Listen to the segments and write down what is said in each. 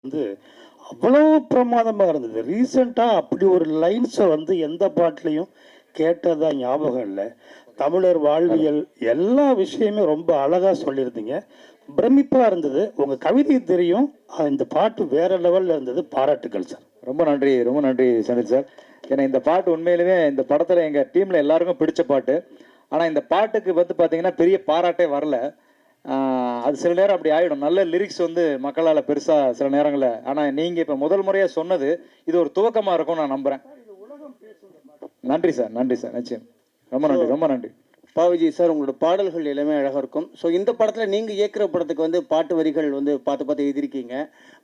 வந்து அவ்வளோ பிரமாதமாக இருந்தது. ரீசெண்டாக அப்படி ஒரு லைன்ஸை வந்து எந்த பாட்டுலையும் கேட்டதா ஞாபகம் இல்லை. தமிழர் வாழ்வியல் எல்லா விஷயமே ரொம்ப அழகாக சொல்லியிருந்தீங்க. பிரமிப்பாக இருந்தது. உங்கள் கவிதை தெரியும். இந்த பாட்டு வேற லெவலில் இருந்தது. பாராட்டுக்கள் சார். ரொம்ப நன்றி, ரொம்ப நன்றி சந்தித் சார். ஏன்னா இந்த பாட்டு உண்மையிலுமே இந்த படத்தில் எங்கள் டீமில் எல்லாருக்கும் பிடிச்ச பாட்டு. ஆனால் இந்த பாட்டுக்கு வந்து பார்த்தீங்கன்னா பெரிய பாராட்டே வரல. அது சில நேரம் அப்படி ஆகிடும். நல்ல லிரிக்ஸ் வந்து மக்களால் பெருசாக சில நேரங்களில். ஆனால் நீங்கள் இப்போ முதல் முறையாக சொன்னது இது ஒரு துவக்கமாக இருக்கும் நான் நம்புகிறேன். நன்றி சார், நன்றி சார், நிச்சயம். ரொம்ப நன்றி, ரொம்ப நன்றி. பாவிஜி சார், உங்களோட பாடல்கள் எல்லாமே அழகாக இருக்கும். ஸோ இந்த படத்தில் நீங்கள் இயக்குற படத்துக்கு வந்து பாட்டு வரிகள் வந்து பார்த்து பார்த்து எழுதியிருக்கீங்க.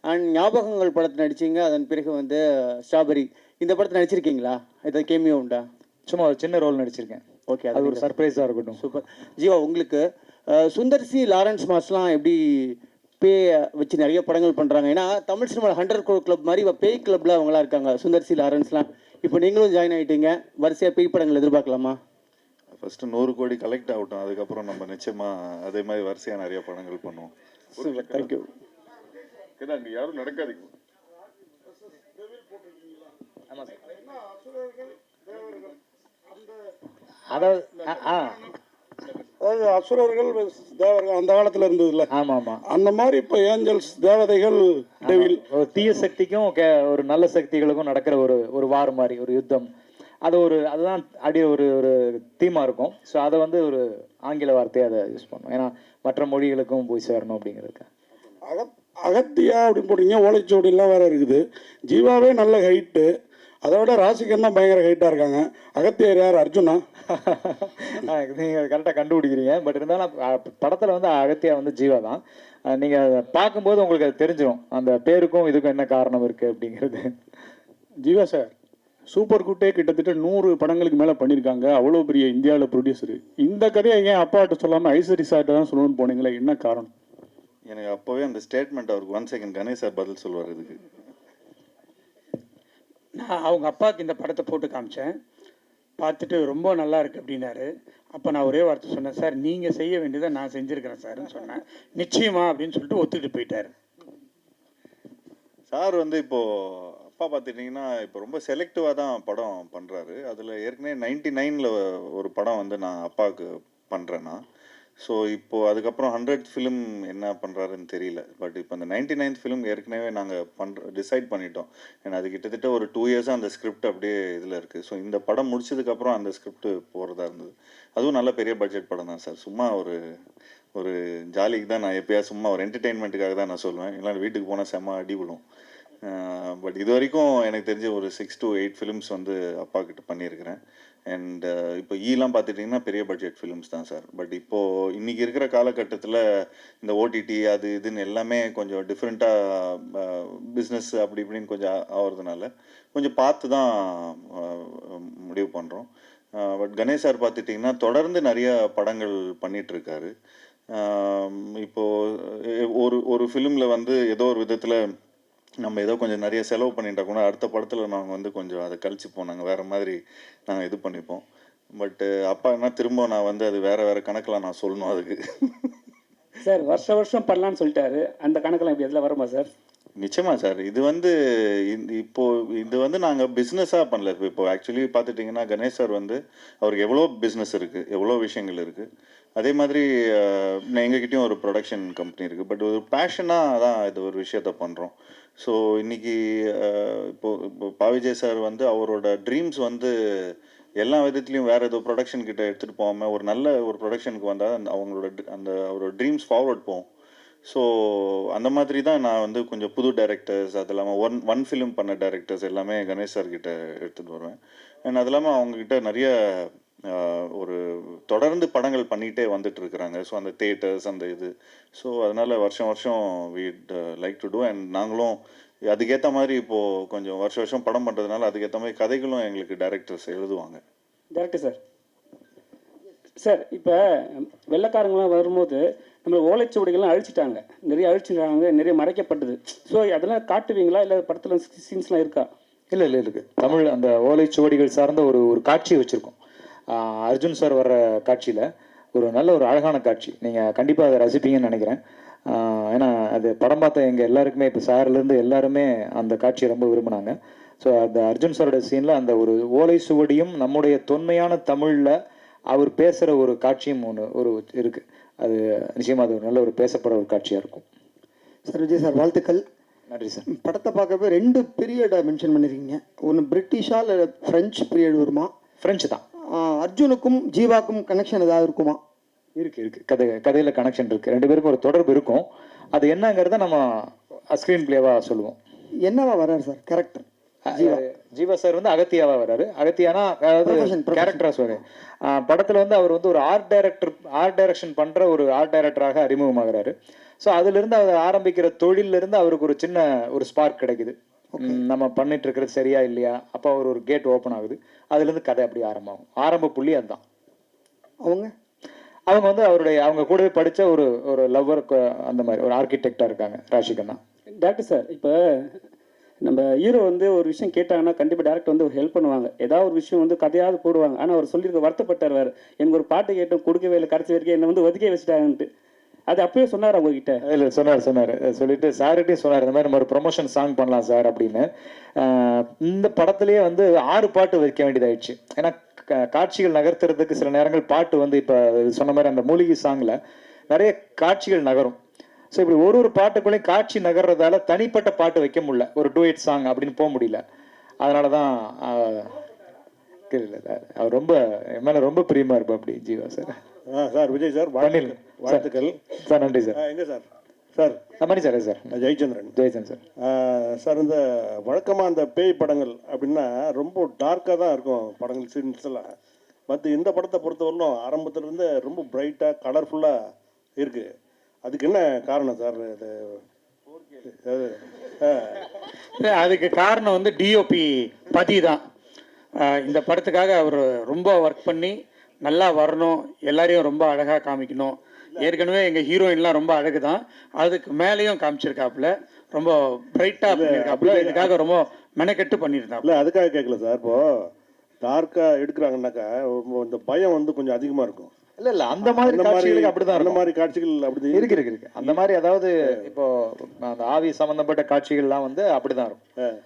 அண்ட் ஞாபகங்கள் படத்தில் நடிச்சிங்க. அதன் பிறகு வந்து ஸ்ட்ராபெரி இந்த படத்தில் நடிச்சிருக்கீங்களா? ஏதாவது கேமியோ உண்டா? சும்மா ஒரு சின்ன ரோல் நடிச்சிருக்கேன். ஓகே, அது ஒரு சர்ப்ரைஸாக இருக்கட்டும். சூப்பர். ஜீவா, உங்களுக்கு சுந்தர் சி லாரன்ஸ் மாஸ்லாம் எப்படி பேய் வச்சு நிறைய படங்கள் பண்ணுறாங்க? ஏன்னா தமிழ் சினிமாவில் 100 crore கிளப் மாதிரி இப்போ பேய் கிளப்பில் அவங்களாம் இருக்காங்க, சுந்தர் சி லாரன்ஸ்லாம். இப்போ நீங்களும் ஜாயின் ஆகிட்டீங்க. வரிசையாக பேய் படங்கள் எதிர்பார்க்கலாமா? ஃபஸ்ட்டு 100 கோடி கலெக்ட் ஆகட்டும், அதுக்கப்புறம் நம்ம நிச்சயமாக அதே மாதிரி வரிசையாக நிறைய படங்கள் பண்ணுவோம். தேங்க்யூ. அங்கே யாரும் நடக்காதீங்க. ஆமாம் சார். அதாவது அசுரர்கள் தேவர்கள் அந்த காலத்துல இருந்ததுல. ஆமா ஆமா, அந்த மாதிரி இப்ப ஏஞ்சல்ஸ் தேவதைகள் டெவில். ஒரு தீய சக்திக்கும் ஒரு நல்ல சக்திகளுக்கும் நடக்கிற ஒரு வார் மாதிரி ஒரு யுத்தம். அதுதான் அடி ஒரு தீமா இருக்கும். ஸோ அதை வந்து ஒரு ஆங்கில வார்த்தையை அதை யூஸ் பண்ணும். ஏன்னா மற்ற மொழிகளுக்கும் போய் சேரணும் அப்படிங்கிறதுக்கு. அகத்தியா அப்படின்னு போட்டீங்க. ஓலைச்சோடிலாம் வேற இருக்குது. ஜீவாவே நல்ல ஹைட்டு. அதை விட ராசிகன் தான் பயங்கர ஹைட்டாக இருக்காங்க. அகத்தியர் யார்? அர்ஜுனா? நீங்கள் கரெக்டாக கண்டுபிடிக்கிறீங்க. பட் இருந்தாலும் படத்தில் வந்து அகத்தியா வந்து ஜீவா தான். நீங்கள் பார்க்கும்போது உங்களுக்கு அது தெரிஞ்சிடும் அந்த பேருக்கும் இதுக்கும் என்ன காரணம் இருக்குது அப்படிங்கிறது. ஜீவா சார் சூப்பர் குட்டே கிட்டத்தட்ட 100 படங்களுக்கு மேலே பண்ணியிருக்காங்க. அவ்வளோ பெரிய இந்தியாவில் ப்ரொடியூசரு. இந்த கதையை ஏன் அப்பாட்ட சொல்லாமல் ஐஸ்வரி சார்ட்ட தான் சொல்லணும்னு போனீங்களே, என்ன காரணம்? எனக்கு அப்போவே அந்த ஸ்டேட்மெண்ட் அவருக்கு 1 செகண்ட் கணேஷ் சார் பதில் சொல்லுவார் இதுக்கு. நான் அவங்க அப்பாவுக்கு இந்த படத்தை போட்டு காமிச்சேன். பார்த்துட்டு ரொம்ப நல்லா இருக்குது அப்படின்னாரு. அப்போ நான் ஒரே வார்த்தை சொன்னேன், சார் நீங்கள் செய்ய வேண்டியதை நான் செஞ்சுருக்கிறேன் சார்ன்னு சொன்னேன். நிச்சயமா அப்படின்னு சொல்லிட்டு ஒத்துக்கிட்டு போயிட்டார். சார் வந்து இப்போது அப்பா பார்த்துட்டிங்கன்னா இப்போ ரொம்ப செலக்டிவாக தான் படம் பண்ணுறாரு. அதில் ஏற்கனவே 99ல் ஒரு படம் வந்து நான் அப்பாவுக்கு பண்ணுறேன்னா. ஸோ இப்போது அதுக்கப்புறம் 100th ஃபிலிம் என்ன பண்ணுறாருன்னு தெரியல. பட் இப்போ அந்த 99th ஃபிலிம் ஏற்கனவே நாங்கள் டிசைட் பண்ணிட்டோம். ஏன்னா அது கிட்டத்தட்ட ஒரு 2 இயர்ஸாக அந்த ஸ்கிரிப்ட் அப்படியே இதில் இருக்குது. ஸோ இந்த படம் முடிச்சதுக்கப்புறம் அந்த ஸ்கிரிப்ட் போகிறதா இருந்தது. அதுவும் நல்ல பெரிய பட்ஜெட் படம் தான் சார். சும்மா ஒரு ஜாலிக்கு தான் நான் எப்போயா சும்மா ஒரு என்டர்டெயின்மெண்ட்டுக்காக தான் நான் சொல்லுவேன். இல்லை வீட்டுக்கு போனால் செம்ம அடி விழும். பட் இது வரைக்கும் எனக்கு தெரிஞ்ச ஒரு 6 to 8 ஃபிலிம்ஸ் வந்து அப்பா கிட்ட பண்ணியிருக்கிறேன். அண்ட் இப்போ ஈலாம் பார்த்துட்டிங்கன்னா பெரிய பட்ஜெட் ஃபிலிம்ஸ் தான் சார். பட் இப்போது இன்றைக்கி இருக்கிற காலகட்டத்தில் இந்த ஓடிடி அது இதுன்னு எல்லாமே கொஞ்சம் டிஃப்ரெண்ட்டாக பிஸ்னஸ் அப்படி இப்படின்னு கொஞ்சம் ஆகிறதுனால கொஞ்சம் பார்த்து தான் முடிவு பண்ணுறோம். பட் கணேஷ் சார் பார்த்துட்டிங்கன்னா தொடர்ந்து நிறைய படங்கள் பண்ணிகிட்ருக்காரு. இப்போது ஒரு ஃபிலிமில் வந்து ஏதோ ஒரு விதத்தில் நம்ம ஏதோ கொஞ்சம் நிறைய செலவு பண்ணிட்டா கூட அடுத்த படத்தில் நாங்கள் வந்து கொஞ்சம் அதை கழிச்சுப்போம். நாங்கள் வேறு மாதிரி நாங்கள் இது பண்ணிப்போம். பட்டு அப்பா என்ன திரும்ப நான் வந்து அது வேறு கணக்கில் நான் சொல்லணும் அதுக்கு. சார் வருஷம் பண்ணலான்னு சொல்லிட்டாரு. அந்த கணக்கெல்லாம் இப்படி எதில் வருமா சார்? நிச்சயமாக சார். இது வந்து இது வந்து நாங்கள் பிஸ்னஸாக பண்ணல. இப்போ ஆக்சுவலி பார்த்துட்டிங்கன்னா கணேஷ் சார் வந்து அவருக்கு எவ்வளோ பிஸ்னஸ் இருக்குது, எவ்வளோ விஷயங்கள் இருக்குது. அதே மாதிரி எங்ககிட்டயும் ஒரு ப்ரொடக்ஷன் கம்பெனி இருக்குது. பட் ஒரு பேஷனாக தான் இது ஒரு விஷயத்த பண்ணுறோம். ஸோ இன்றைக்கி இப்போ பாவிஜய் சார் வந்து அவரோட ட்ரீம்ஸ் வந்து எல்லா விதத்துலேயும் வேறு ஏதோ ப்ரொடக்ஷன் கிட்ட எடுத்துகிட்டு போகாமல் ஒரு நல்ல ஒரு ப்ரொடக்ஷனுக்கு வந்தால் அவரோட ட்ரீம்ஸ் ஃபார்வர்ட் போகும். ஸோ அந்த மாதிரி தான் நான் வந்து கொஞ்சம் புது டைரக்டர்ஸ், அது இல்லாமல் ஒன் ஃபிலிம் பண்ண டைரக்டர்ஸ் எல்லாமே கணேஷ் சார்கிட்ட எடுத்துகிட்டு வருவேன். அண்ட் அது இல்லாமல் அவங்கக்கிட்ட நிறைய ஒரு தொடர்ந்து படங்கள் பண்ணிகிட்டே வந்துட்டு இருக்கிறாங்க. ஸோ அந்த தியேட்டர்ஸ் அந்த இது. ஸோ அதனால் வருஷம் வீட் லைக் டு டூ. அண்ட் நாங்களும் அதுக்கேற்ற மாதிரி இப்போது கொஞ்சம் வருஷம் படம் பண்ணுறதுனால அதுக்கேற்ற மாதிரி கதைகளும் எங்களுக்கு டைரக்டர்ஸ் எழுதுவாங்க. டேரக்டர் சார், சார் இப்போ வெள்ளைக்காரங்களாம் வரும்போது நம்ம ஓலைச்சுவடிகள்லாம் அழிச்சிட்டாங்க, நிறைய அழிச்சிட்டாங்க, நிறைய மறைக்கப்பட்டது. ஸோ அதெல்லாம் காட்டுவீங்களா? இல்லை படத்தில் சீன்ஸ்லாம் இருக்கா? இல்லை இருக்குது. தமிழ் அந்த ஓலைச்சுவடிகள் சார்ந்த ஒரு காட்சி வச்சுருக்கோம். அர்ஜுன் சார் வர்ற காட்சியில் ஒரு நல்ல ஒரு அழகான காட்சி. நீங்கள் கண்டிப்பாக அதை ரசிப்பீங்கன்னு நினைக்கிறேன். ஏன்னா அது படம் பார்த்த எங்கள் எல்லாருக்குமே இப்போ சார்லேருந்து எல்லாருமே அந்த காட்சியை ரொம்ப விரும்பினாங்க. ஸோ அந்த அர்ஜுன் சாரோட சீனில் அந்த ஒரு ஓலை சுவடியும் நம்முடைய தொன்மையான தமிழில் அவர் பேசுகிற ஒரு காட்சியும் ஒரு இருக்குது. அது நிச்சயமாக அது ஒரு நல்ல ஒரு பேசப்படுற ஒரு காட்சியாக இருக்கும். சார் விஜய் சார் வாழ்த்துக்கள். நன்றி சார். படத்தை பார்க்கவே 2 பீரியடை மென்ஷன் பண்ணியிருக்கீங்க. ஒன்று பிரிட்டிஷா இல்லை ஃப்ரெஞ்ச் பீரியட் வருமா? ஃப்ரெஞ்சு தான். அர்ஜுனுக்கும் ஜீவாக்கும் கனெக்ஷன் ஏதாவது இருக்குமா? இருக்கு கதையில் கனெக்ஷன் இருக்குது. 2 பேருக்கும் ஒரு தொடர்பு இருக்கும். அது என்னங்கிறத நம்ம ஸ்க்ரீன் பிளேவாக சொல்லுவோம். என்னவா வர்றாரு சார் கேரக்டர்? ஜீவா சார் வந்து அகத்தியாவா வராரு. அகத்தியானா அதாவது கேரக்டரா சார் படத்துல வந்து அவர் வந்து ஒரு ஆர்ட் டைரக்ஷன் பண்ற ஒரு ஆர்ட் டைரக்டராக அறிமுகமாகிறாரு. ஸோ அதுல இருந்து அவர் ஆரம்பிக்கிற தொழில இருந்து அவருக்கு ஒரு சின்ன ஒரு ஸ்பார்க் கிடைக்குது. நம்ம பண்ணிட்டு இருக்கிறது சரியா இல்லையா, அப்போ அவர் ஒரு கேட் ஓப்பன் ஆகுது. அதுல இருந்து கதை அப்படி ஆரம்பமாகும். ஆரம்ப புள்ளி அதுதான். அவங்க வந்து அவங்க கூடவே படிச்ச ஒரு லவ்வர், அந்த மாதிரி ஒரு ஆர்கிடெக்டா இருக்காங்க ராஷிகண்ணா. டாக்டர் சார், இப்போ நம்ம ஹீரோ வந்து ஒரு விஷயம் கேட்டாங்கன்னா கண்டிப்பாக டேரக்டர் வந்து ஒரு ஹெல்ப் பண்ணுவாங்க. ஏதாவது ஒரு விஷயம் வந்து கதையாவது போடுவாங்க. ஆனால் அவர் சொல்லியிருக்க வருத்தப்பட்டார் வேறு, எனக்கு ஒரு பாட்டு கேட்டோம் கொடுக்கவே இல்லை, கடைசி வரைக்கும் என்னை வந்து ஒதுக்கே வச்சுட்டாங்கன்ட்டு. அது அப்பயே சொன்னார் அவங்ககிட்ட? இல்லை சொன்னார் சொல்லிட்டு சார்கிட்டையும் சொன்னார், இந்த மாதிரி நம்ம ஒரு ப்ரொமோஷன் சாங் பண்ணலாம் சார் அப்படின்னு. இந்த படத்துலேயே வந்து 6 பாட்டு வைக்க வேண்டியதாயிடுச்சு. ஏன்னா காட்சிகள் நகர்த்துறதுக்கு சில நேரங்கள் பாட்டு வந்து இப்போ சொன்ன மாதிரி அந்த மூலிகை சாங்கில் நிறைய காட்சிகள் நகரும். ஸோ இப்படி ஒரு பாட்டுக்குள்ளேயும் காட்சி நகர்றதால தனிப்பட்ட பாட்டு வைக்க முடியல, ஒரு டூயட் சாங் அப்படின்னு போக முடியல. அதனால தான் அவர் ரொம்ப என் மேலே ரொம்ப பிரியமா இருப்பா அப்படி Jeeva sir. Sir Vijay sir வாழ்த்துக்கள் சார். நன்றி சார். எங்கே sir? Sir Mani sir. Sir Jayachandran sir. Sir இந்த வழக்கமாக அந்த பேய் படங்கள் அப்படின்னா ரொம்ப டார்க்காக தான் இருக்கும் படங்கள், சீன்ஸ் எல்லாம். மற்ற இந்த படத்தை பொறுத்தவரையிலும் ஆரம்பத்துலேருந்து ரொம்ப பிரைட்டாக கலர்ஃபுல்லாக இருக்குது. அதுக்கு என்ன காரணம் சார்? அதுக்கு காரணம் வந்து டிஓபி பதி தான். இந்த படத்துக்காக அவர் ரொம்ப ஒர்க் பண்ணி நல்லா வரணும், எல்லாரையும் ரொம்ப அழகாக காமிக்கணும். ஏற்கனவே எங்கள் ஹீரோயின்லாம் ரொம்ப அழகு தான், அதுக்கு மேலேயும் காமிச்சிருக்காப்புல, ரொம்ப பிரைட்டாக பண்ணியிருக்காப்புல. இதுக்காக ரொம்ப மெனக்கெட்டு பண்ணியிருந்தாப்புல. இல்லை அதுக்காக கேட்கல சார். இப்போது டார்க்காக எடுக்கிறாங்கன்னாக்கா இந்த பயம் வந்து கொஞ்சம் அதிகமாக இருக்கும். இல்ல அந்த மாதிரி காட்சிகளுக்கு அப்படிதான், அந்த மாதிரி காட்சிகள் அப்படி இருக்கு அந்த மாதிரி. அதாவது இப்போ அந்த ஆவி சம்பந்தப்பட்ட காட்சிகள்லாம் வந்து அப்படிதான் இருக்கும்.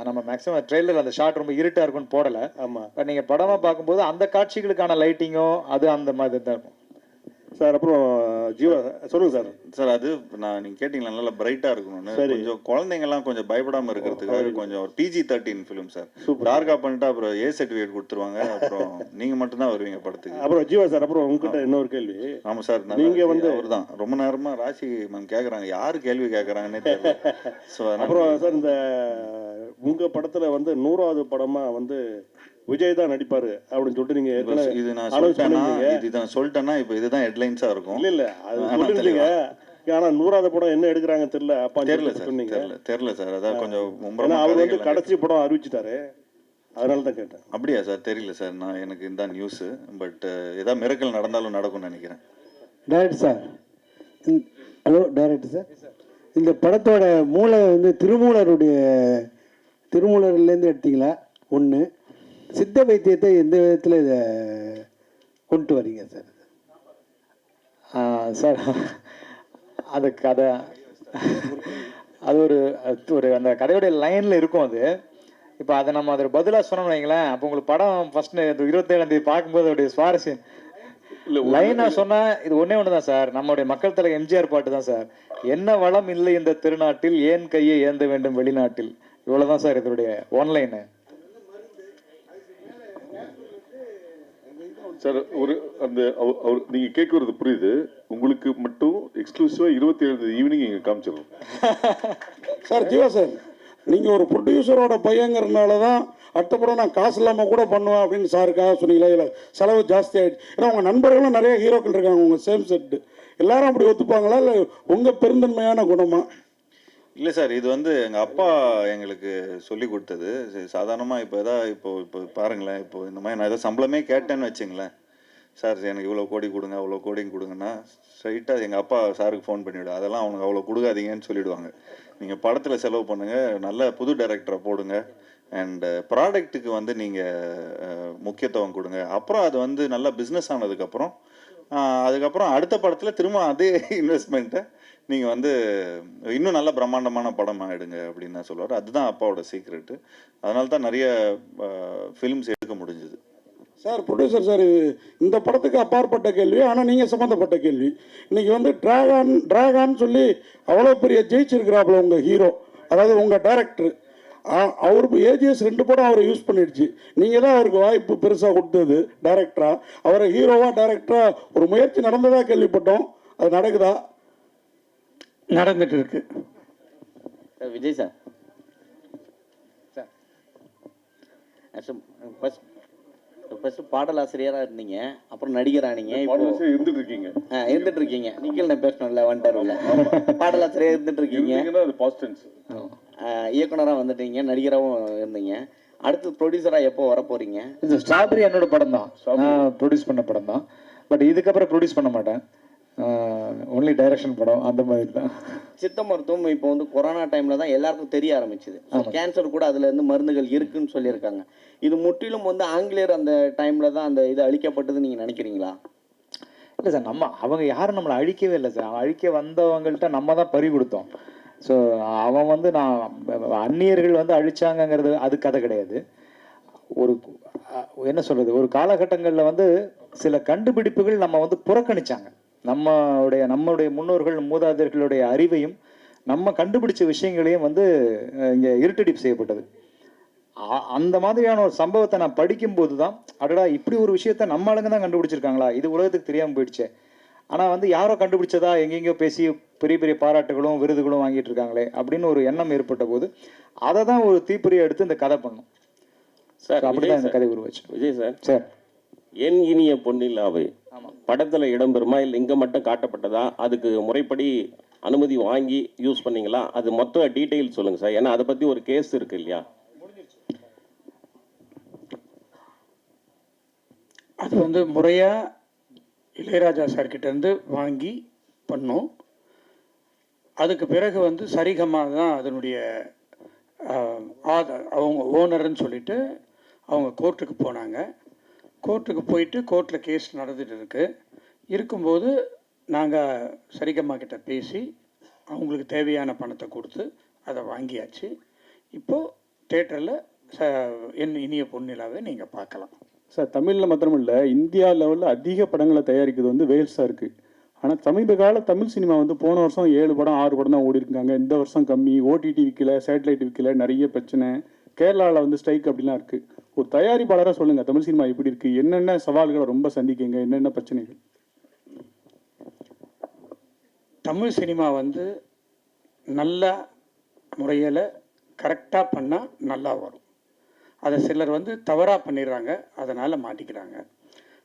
நம்ம மேக்ஸிமம் ட்ரெய்லர் அந்த ஷாட் ரொம்ப இருட்டா இருக்கும்னு போடல. ஆமா, நீங்க படமா பார்க்கும்போது அந்த காட்சிகளுக்கான லைட்டிங்கோ அது அந்த மாதிரி தான் இருக்கும் சார். அப்புறம் ஜீவா சொல்லுங்க சார். சார் அது நீங்க கேட்டீங்களா நல்லா பிரைட்டா இருக்கணும்னு. கொஞ்சம் குழந்தைங்கலாம் கொஞ்சம் பயப்படாம இருக்கிறதுக்காக கொஞ்சம் ஒரு PG-13 ஃபிலிம் சார். டார்க்கா பண்ணிட்டு அப்புறம் A சர்டிஃபிகேட் கொடுத்துருவாங்க. அப்புறம் நீங்க மட்டும் தான் வருவீங்க படத்துக்கு. அப்புறம் ஜீவா சார், அப்புறம் உங்ககிட்ட இன்னொரு கேள்வி. ஆமா சார், நீங்க வந்து அவர் தான் ரொம்ப நேரமா ராசி மேம் கேக்குறாங்க, யாரு கேள்வி கேக்குறாங்கன்னே தெரியல. ஸோ அப்புறம் சார் இந்த உங்க படத்துல வந்து 100வது படமா வந்து விஜய் தான் நடிப்பாரு அப்படின்னு சொல்லிட்டு நீங்க இது நான் சொல்லிட்டேன்னா இதுதான் சொல்லிட்டேன்னா இப்போ இதுதான் ஹெட்லைன்ஸா இருக்கும். இல்ல அது சொல்லிருக்கீங்க. ஆனா 100வது படம் என்ன எடுக்கிறாங்க தெரியல. அப்பா தெரியல சார், தெரியல சார். அதான் கொஞ்சம் அவர் வந்து கடைசி படம் அறிவிச்சிட்டாரு, அதனால தான் கேட்டேன். அப்படியா சார்? தெரியல சார், நான் எனக்கு இந்த நியூஸ். பட் ஏதாவது மிரக்கல் நடந்தாலும் நடக்கும்னு நினைக்கிறேன். Director sir, hello director sir, இந்த படத்தோட மூளை வந்து திருமூலர்லேருந்து எடுத்தீங்களா? ஒன்று, சித்த வைத்தியத்தை எந்த விதத்தில் இதை கொண்டு வரீங்க சார்? சார் அது கதை, அது ஒரு அந்த கதையோடைய லைனில் இருக்கும். அது இப்போ அதை நம்ம அதில் பதிலாக சொன்னோம்னு வைங்களேன், அப்போ உங்களுக்கு படம் ஃபஸ்ட்டு 27ஆம் தேதி பார்க்கும்போது அவருடைய சுவாரஸ்யம் லைனாக சொன்னால் இது ஒன்று தான் சார். நம்மளுடைய மக்கள் தலைவர் எம்ஜிஆர் பாட்டு தான் சார். என்ன வளம் இல்லை இந்த திருநாட்டில், ஏன் கையை ஏந்த வேண்டும் வெளிநாட்டில். இவ்வளோதான் சார் இதனுடைய ஒன்லைனு. சார் ஒரு அந்த அவர் நீங்கள் கேட்குறது புரியுது. உங்களுக்கு மட்டும் எக்ஸ்க்ளூசிவாக 27 ஈவினிங் இங்கே காமிச்சிடணும் சார். ஜீவா சார், நீங்கள் ஒரு ப்ரொடியூசரோட பையங்கிறதுனால தான் அடுத்த படம் நான் காசு இல்லாமல் கூட பண்ணுவேன் அப்படின்னு சாருக்காக சொன்னீங்களா? இல்லை செலவு ஜாஸ்தி ஆகிடுச்சு. ஏன்னா உங்கள் நண்பர்களும் நிறைய ஹீரோக்கள் இருக்காங்க உங்கள் சேம் செட்டு, எல்லாரும் அப்படி ஒத்துப்பாங்களா இல்லை உங்கள் பெருந்தன்மையான குணமா? இல்லை சார், இது வந்து எங்கள் அப்பா எங்களுக்கு சொல்லி கொடுத்தது. சாதாரணமாக இப்போ பாருங்களேன், இப்போ இந்த மாதிரி நான் ஏதோ சம்பளமே கேட்டேன்னு வச்சுங்களேன், சார் எனக்கு இவ்வளோ கோடி கொடுங்க அவ்வளோ கோடிங்க கொடுங்கன்னா ஸ்ட்ரைட்டாக எங்கள் அப்பா சாருக்கு ஃபோன் பண்ணிவிடு, அதெல்லாம் அவனுக்கு அவ்வளோ கொடுக்காதீங்கன்னு சொல்லிவிடுவாங்க. நீங்கள் படத்தில் செலவு பண்ணுங்கள், நல்ல புது டைரக்டரை போடுங்க, அண்டு ப்ராடக்ட்டுக்கு வந்து நீங்கள் முக்கியத்துவம் கொடுங்க. அப்புறம் அது வந்து நல்லா பிஸ்னஸ் ஆனதுக்கப்புறம் அதுக்கப்புறம் அடுத்த படத்தில் திரும்ப அதே இன்வெஸ்ட்மெண்ட்டை நீங்கள் வந்து இன்னும் நல்ல பிரம்மாண்டமான படம் ஆகிடுங்க அப்படின்னு தான் சொல்லுவார். அதுதான் அப்பாவோட சீக்ரெட்டு. அதனால தான் நிறைய ஃபிலிம்ஸ் எடுக்க முடிஞ்சுது. சார் ப்ரொடியூசர் சார், இது இந்த படத்துக்கு அப்பாற்பட்ட கேள்வி, ஆனால் நீங்கள் சம்மந்தப்பட்ட கேள்வி. இன்னைக்கு வந்து டிராகான்னு சொல்லி அவ்வளோ பெரிய ஜெயிச்சிருக்கிறாப்புல உங்கள் ஹீரோ, அதாவது உங்கள் டைரக்டர். அவருக்கு ஏஜிஎஸ் 2 படம் அவரை யூஸ் பண்ணிடுச்சு. நீங்கள் தான் அவருக்கு வாய்ப்பு பெருசாக கொடுத்தது டைரக்டராக. அவரை ஹீரோவாக டைரக்டராக ஒரு முயற்சி நடந்ததாக கேள்விப்பட்டோம். அது நடக்குதா? நடந்துட்டு இருக்கு. விஜய் சார், ஃபர்ஸ்ட் பாடலாசிரியராக இருந்தீங்க, அப்புறம் நடிகரானீங்க, இருந்துட்டு இருக்கீங்க. இருந்துட்டு இருக்கீங்க. நீங்கள் நான் பேசணும்ல வந்துட்டாருல்ல, பாடலாசிரியர் இருந்துட்டு இருக்கீங்க, இயக்குனராக வந்துட்டீங்க, நடிகராகவும் இருந்தீங்க. அடுத்து ப்ரொடியூசராக எப்போ வர போறீங்க? இந்த ஸ்ட்ராபெரி என்னோட படம் தான், நான் ப்ரொடியூஸ் பண்ண படம் தான். பட் இதுக்கப்புறம் ப்ரொடியூஸ் பண்ண மாட்டேன், ஒன்லி டைரக்ஷன் படம் அந்த மாதிரி தான். சித்த மருத்துவம் இப்போ வந்து கொரோனா டைமில் தான் எல்லாருக்கும் தெரிய ஆரம்பிச்சுது. கேன்சர் கூட அதுல இருந்து மருந்துகள் இருக்குன்னு சொல்லியிருக்காங்க. இது முற்றிலும் வந்து ஆங்கிலேயர் அந்த டைமில் தான் அந்த இது அழிக்கப்பட்டதுன்னு நீங்கள் நினைக்கிறீங்களா? இல்லை சார், அவங்க யாரும் நம்மளை அழிக்கவே இல்லை சார். அழிக்க வந்தவங்கள்ட்ட நம்ம தான் பறி கொடுத்தோம். ஸோ அவன் வந்து அந்நியர்கள் வந்து அழிச்சாங்கங்கிறது அது கதை கிடையாது. ஒரு என்ன சொல்கிறது, ஒரு காலகட்டங்களில் வந்து சில கண்டுபிடிப்புகள் நம்ம வந்து புறக்கணிச்சாங்க. நம்மளுடைய முன்னோர்கள் மூதாதையர்களுடைய அறிவையும் நம்ம கண்டுபிடிச்ச விஷயங்களையும் வந்து இங்கே இருட்டடிப்பு செய்யப்பட்டது. அந்த மாதிரியான ஒரு சம்பவத்தை நான் படிக்கும்போது தான், அடடா இப்படி ஒரு விஷயத்த நம்ம ஆளுங்க தான் கண்டுபிடிச்சிருக்காங்களா, இது உலகத்துக்கு தெரியாமல் போயிடுச்சு. ஆனால் வந்து யாரோ கண்டுபிடிச்சதா எங்கெங்கயோ பேசி பெரிய பெரிய பாராட்டுகளும் விருதுகளும் வாங்கிட்டு இருக்காங்களே அப்படின்னு ஒரு எண்ணம் ஏற்பட்ட போது அதை தான் ஒரு தீப்பொறியை எடுத்து இந்த கதை பண்ணும் சார். அப்படிதான் இந்த கதை உருவாச்சு. விஜய் சார், சார் என் இனிய பொன்னிலாவை படத்துல இடம்பெறுமா இல்லை இங்க மட்டும் காட்டப்பட்டதா? அதுக்கு முறைப்படி அனுமதி வாங்கி யூஸ் பண்ணீங்களா? அது மொத்த டீட்டெயில் சொல்லுங்க சார், ஏன்னா அதை பத்தி ஒரு கேஸ் இருக்கு இல்லையா? அது வந்து முறையா இளையராஜா சார்கிட்ட இருந்து வாங்கி பண்ணோம். அதுக்கு பிறகு வந்து சரிகமா தான் அதனுடைய அவங்க ஓனர்ன்னு சொல்லிட்டு அவங்க கோர்ட்டுக்கு போனாங்க. கோர்ட்டுக்கு போயிட்டு கோர்ட்டில் கேஸ் நடந்துட்டு இருக்கும்போது நாங்கள் சரிகம்மா கிட்ட பேசி அவங்களுக்கு தேவையான பணத்தை கொடுத்து அதை வாங்கியாச்சு. இப்போது தேட்டரில் என் இனிய பொன்னிலாவை நீங்கள் பார்க்கலாம். சார், தமிழில் மாத்திரமில்லை, இந்தியா லெவலில் அதிக படங்களை தயாரிக்கிறது வந்து வேல்ஸாக இருக்குது. ஆனால் சமீப கால தமிழ் சினிமா வந்து போன வருஷம் 7 படம் 6 படம் தான் ஓடி இருக்காங்க. இந்த வருஷம் கம்மி, ஓடிடி விற்கல, சேட்டலைட் விற்கல, நிறைய பிரச்சனை. கேரளாவில் வந்து ஸ்ட்ரைக் அப்படிலாம் இருக்குது. ஒரு தயாரிப்பாளராக சொல்லுங்கள், தமிழ் சினிமா எப்படி இருக்குது, என்னென்ன சவால்களை ரொம்ப சந்திக்குங்க, என்னென்ன பிரச்சனைகள்? தமிழ் சினிமா வந்து நல்ல முறையில் கரெக்டாக பண்ணால் நல்லா வரும். அதை சிலர் வந்து தவறாக பண்ணிடுறாங்க, அதனால் மாட்டிக்கிறாங்க.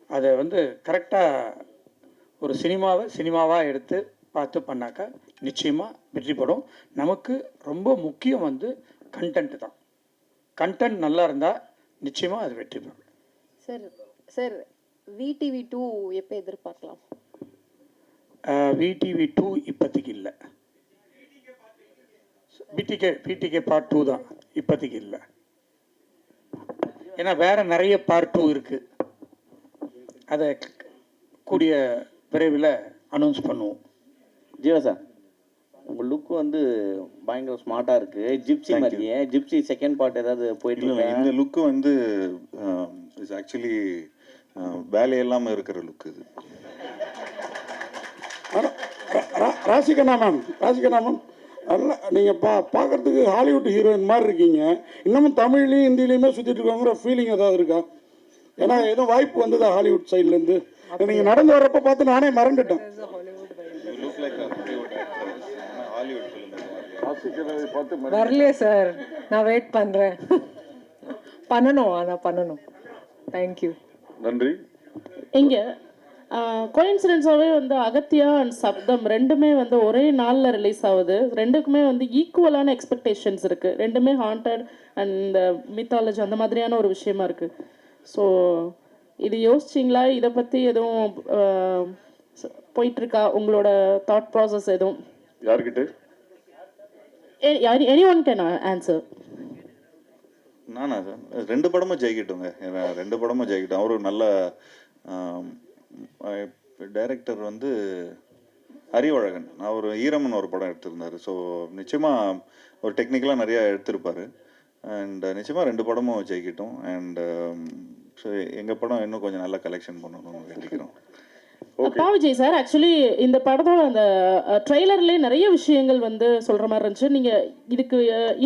அதை வந்து கரெக்டாக ஒரு சினிமாவாக எடுத்து பார்த்து பண்ணாக்கா நிச்சயமாக வெற்றி படும். நமக்கு ரொம்ப முக்கியம் வந்து கண்டென்ட் தான். கண்டென்ட் நல்லா இருந்தால் நிச்சயமாக அது வெற்றி பெறும். சார் VTV 2 எப்போ எதிர்பார்க்கலாம்? VTV 2 இப்போதைக்கு இல்லை. பிடிகே பார்ட் 2 தான் இப்போதைக்கு இல்லை. ஏன்னா வேற நிறைய பார்ட் 2 இருக்கு. அதை கூடிய விரைவில் அனௌன்ஸ் பண்ணுவோம். ஜீவா சார், உங்கள் லுக் வந்து பயங்கர ஸ்மார்ட்டாக இருக்குது. ஜிப்சி மாதிரியே. ஜிப்சி செகண்ட் பார்ட் ஏதாவது போயிட்டு இல்லை, இந்த லுக்கு வந்து இஸ் ஆக்சுவலி வேலையெல்லாமல் இருக்கிற லுக் இது. ராசிகண்ணா மேம், நல்லா நீங்கள் பார்க்குறதுக்கு ஹாலிவுட் ஹீரோயின் மாதிரி இருக்கீங்க. இன்னமும் தமிழ்லையும் ஹிந்திலையுமே சுற்றிட்டு இருக்காங்கிற ஃபீலிங் ஏதாவது இருக்கா? ஏன்னா எதுவும் வாய்ப்பு வந்ததா ஹாலிவுட் சைட்லேருந்து? நீங்கள் நடந்து வர்றப்ப பார்த்து நானே மறந்துட்டேன். வரலையே சார், நான் வெயிட் பண்ணுறேன். பண்ணணும். தேங்க்யூ. நன்றி. இங்கே கோயின்சிடென்ஸாகவே வந்து அகத்தியா அண்ட் சப்தம் ரெண்டுமே வந்து ஒரே நாளில் ரிலீஸ் ஆகுது. ரெண்டுக்குமே வந்து ஈக்குவலான எக்ஸ்பெக்டேஷன்ஸ் இருக்குது. ரெண்டுமே ஹாண்டட் அண்ட் மித்தாலஜி அந்த மாதிரியான ஒரு விஷயமா இருக்குது. ஸோ இது யோசிச்சிங்களா? இதை பற்றி எதுவும் போயிட்டுருக்கா உங்களோட தாட் ப்ராசஸ் எதுவும்? யார்கிட்ட? Any one can answer. நானா சார், 2 படமும் ஜெயிக்கட்டுங்க. 2 படமும் ஜெயிக்கட்டும். அவரு நல்ல டைரக்டர் வந்து அறிவழகன் அவர் ஈரம்னு ஒரு படம் எடுத்திருந்தார். ஸோ நிச்சயமாக ஒரு டெக்னிக்கலாக நிறையா எடுத்திருப்பார். அண்ட் நிச்சயமாக 2 படமும் ஜெயிக்கட்டும். அண்ட் ஸோ எங்கள் படம் இன்னும் கொஞ்சம் நல்லா கலெக்ஷன் பண்ணணும்னு வேண்டிக்கிறோம். அப்பா விஜய் சார், ஆக்சுவலி இந்த படத்தோட அந்த ட்ரெய்லர்லேயே நிறைய விஷயங்கள் வந்து சொல்கிற மாதிரி இருந்துச்சு. நீங்கள் இதுக்கு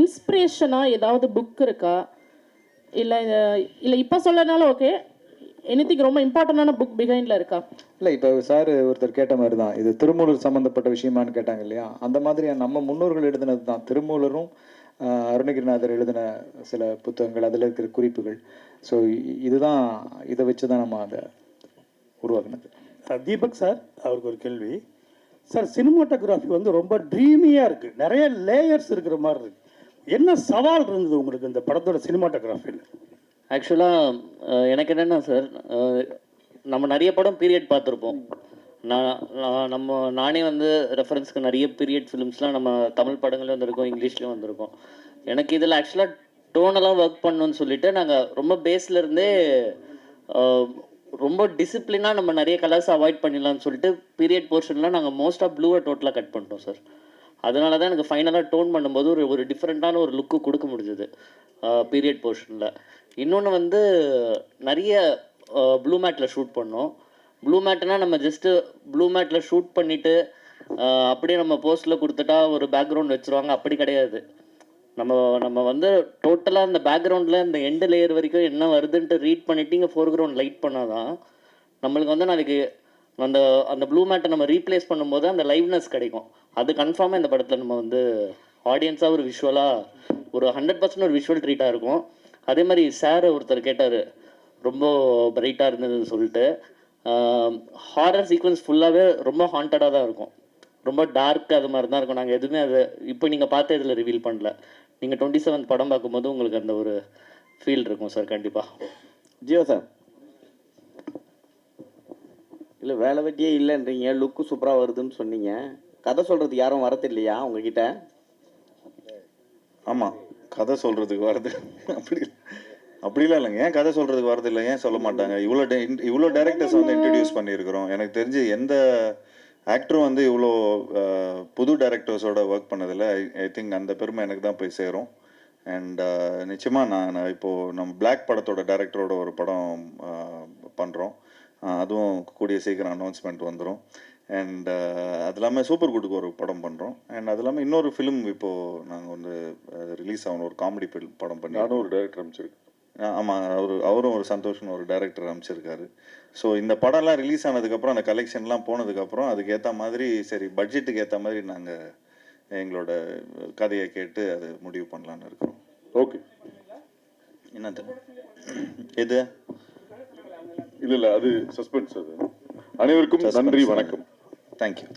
இன்ஸ்பிரேஷனாக ஏதாவது புக் இருக்கா, இல்லை இல்லை இப்போ சொல்லனாலும் ஓகே, எனிதிங் ரொம்ப இம்பார்ட்டண்டான புக் பிஹைண்டில் இருக்கா? இல்லை, இப்போ சார் ஒருத்தர் கேட்ட மாதிரி தான், இது திருமூலர் சம்மந்தப்பட்ட விஷயமானு கேட்டாங்க இல்லையா? அந்த மாதிரி நம்ம முன்னோர்கள் எழுதினது தான். திருமூலரும் அருணகிரிநாதர் எழுதின சில புத்தகங்கள், அதில் இருக்கிற குறிப்புகள். ஸோ இதுதான், இதை வச்சு தான் நம்ம அதை உருவாக்குனது. தீபக் சார், அவருக்கு ஒரு கேள்வி சார். சினிமாட்டோகிராஃபி வந்து ரொம்ப ட்ரீமியாக இருக்குது, நிறைய லேயர்ஸ் இருக்கிற மாதிரி இருக்குது. என்ன சவால் இருந்தது உங்களுக்கு இந்த படத்தோட சினிமாட்டோகிராஃபியில்? ஆக்சுவலாக எனக்கு என்னென்னா சார், நம்ம நிறைய படம் பீரியட் பார்த்துருப்போம். நானே வந்து ரெஃபரன்ஸ்க்கு நிறைய பீரியட் ஃபிலிம்ஸ்லாம் நம்ம தமிழ் படங்கள்லையும் வந்திருக்கோம், இங்கிலீஷ்லேயும் வந்திருக்கோம். எனக்கு இதில் ஆக்சுவலாக டோனெல்லாம் ஒர்க் பண்ணணும்னு சொல்லிட்டு நாங்கள் ரொம்ப பேஸ்லேருந்தே ரொம்ப டிசிப்ளினாக நம்ம நிறைய கலர்ஸ் அவாய்ட் பண்ணிடலாம்னு சொல்லிட்டு பீரியட் போர்ஷன்லாம் நாங்கள் மோஸ்ட் ஆஃப் ப்ளூவை டோட்டலாக கட் பண்ணிட்டோம் சார். அதனால தான் எனக்கு ஃபைனலாக டோன் பண்ணும்போது ஒரு டிஃப்ரெண்ட்டான ஒரு லுக்கு கொடுக்க முடிஞ்சது பீரியட் போர்ஷனில். இன்னொன்று வந்து நிறைய ப்ளூ மேட்டில் ஷூட் பண்ணோம். ப்ளூ மேட்னா நம்ம ஜஸ்ட்டு ப்ளூ மேட்டில் ஷூட் பண்ணிவிட்டு அப்படியே நம்ம போஸ்ட்டில் கொடுத்துட்டா ஒரு பேக்ரவுண்ட் வச்சுருவாங்க, அப்படி கிடையாது. நம்ம வந்து டோட்டலாக அந்த பேக்ரவுண்டில் இந்த எண்டு லேயர் வரைக்கும் என்ன வருதுன்ட்டு ரீட் பண்ணிவிட்டு இங்கே ஃபோர்க்ரவுண்ட் லைட் பண்ணால் தான் நம்மளுக்கு வந்து நாளைக்கு அந்த அந்த ப்ளூ மேட்டை நம்ம ரீப்ளேஸ் பண்ணும்போது அந்த லைவ்னஸ் கிடைக்கும். அது கன்ஃபார்மாக இந்த படத்தில் நம்ம வந்து ஆடியன்ஸாக ஒரு விஷுவலாக ஒரு 100% ஒரு விஷுவல் ட்ரீட்டாக இருக்கும். அதே மாதிரி சார் ஒருத்தர் கேட்டார், ரொம்ப பிரைட்டாக இருந்ததுன்னு சொல்லிட்டு. ஹாரர் சீக்வன்ஸ் ஃபுல்லாகவே ரொம்ப ஹாண்டடாக தான் இருக்கும், ரொம்ப டார்க் அது மாதிரி தான் இருக்கும். நாங்கள் எதுவுமே அதை இப்போ நீங்கள் பார்த்து இதில் ரிவீல் பண்ணல. நீங்கள் 27 படம் பார்க்கும்போது உங்களுக்கு அந்த ஒரு ஃபீல் இருக்கும் சார் கண்டிப்பாக. ஜியோ சார், இல்லை வேலை வெட்டியே இல்லைன்றீங்க, லுக்கு சூப்பராக வருதுன்னு சொன்னீங்க. கதை சொல்கிறதுக்கு யாரும் வரது இல்லையா உங்ககிட்ட? ஆமாம், கதை சொல்கிறதுக்கு வருது. அப்படிலாம் இல்லைங்க. ஏன் கதை சொல்கிறதுக்கு வரது இல்லை, ஏன் சொல்ல மாட்டாங்க? இவ்வளோ டைரக்டர்ஸ் வந்து இன்ட்ரடியூஸ் பண்ணியிருக்கிறோம். எனக்கு தெரிஞ்சு எந்த ஆக்டரும் வந்து இவ்வளோ புது டைரக்டர்ஸோட ஒர்க் பண்ணதில்லை. ஐ திங்க் அந்த பெருமை எனக்கு தான் போய் சேரும். அண்ட் நிச்சயமாக நான் இப்போது நம்ம பிளாக் படத்தோட டைரக்டரோட ஒரு படம் பண்ணுறோம். அதுவும் கூடிய சீக்கிரம் அனௌன்ஸ்மெண்ட் வந்துடும். அண்ட் அது இல்லாமல் சூப்பர் குட்டுக்கு ஒரு படம் பண்ணுறோம். அண்ட் அது இல்லாமல் இன்னொரு ஃபிலிம் இப்போது நாங்கள் வந்து ரிலீஸ் ஆகணும், ஒரு காமெடி படம் பண்ணி. நானும் ஒரு டைரக்டர் அமைச்சிருக்கேன். ஆமாம், அவரும் ஒரு சந்தோஷம்னு ஒரு டைரக்டர் அமைச்சிருக்காரு. ஸோ இந்த படம்லாம் ரிலீஸ் ஆனதுக்கப்புறம், அந்த கலெக்ஷன்லாம் போனதுக்கப்புறம் அதுக்கு ஏற்ற மாதிரி, சரி பட்ஜெட்டுக்கு ஏற்ற மாதிரி நாங்கள் எங்களோட கதையை கேட்டு அது முடிவு பண்ணலான்னு இருக்கிறோம். ஓகே, என்னது இது? இல்லை அது சஸ்பென்ஸ். அது அனைவருக்கும் நன்றி, வணக்கம். தேங்க்யூ.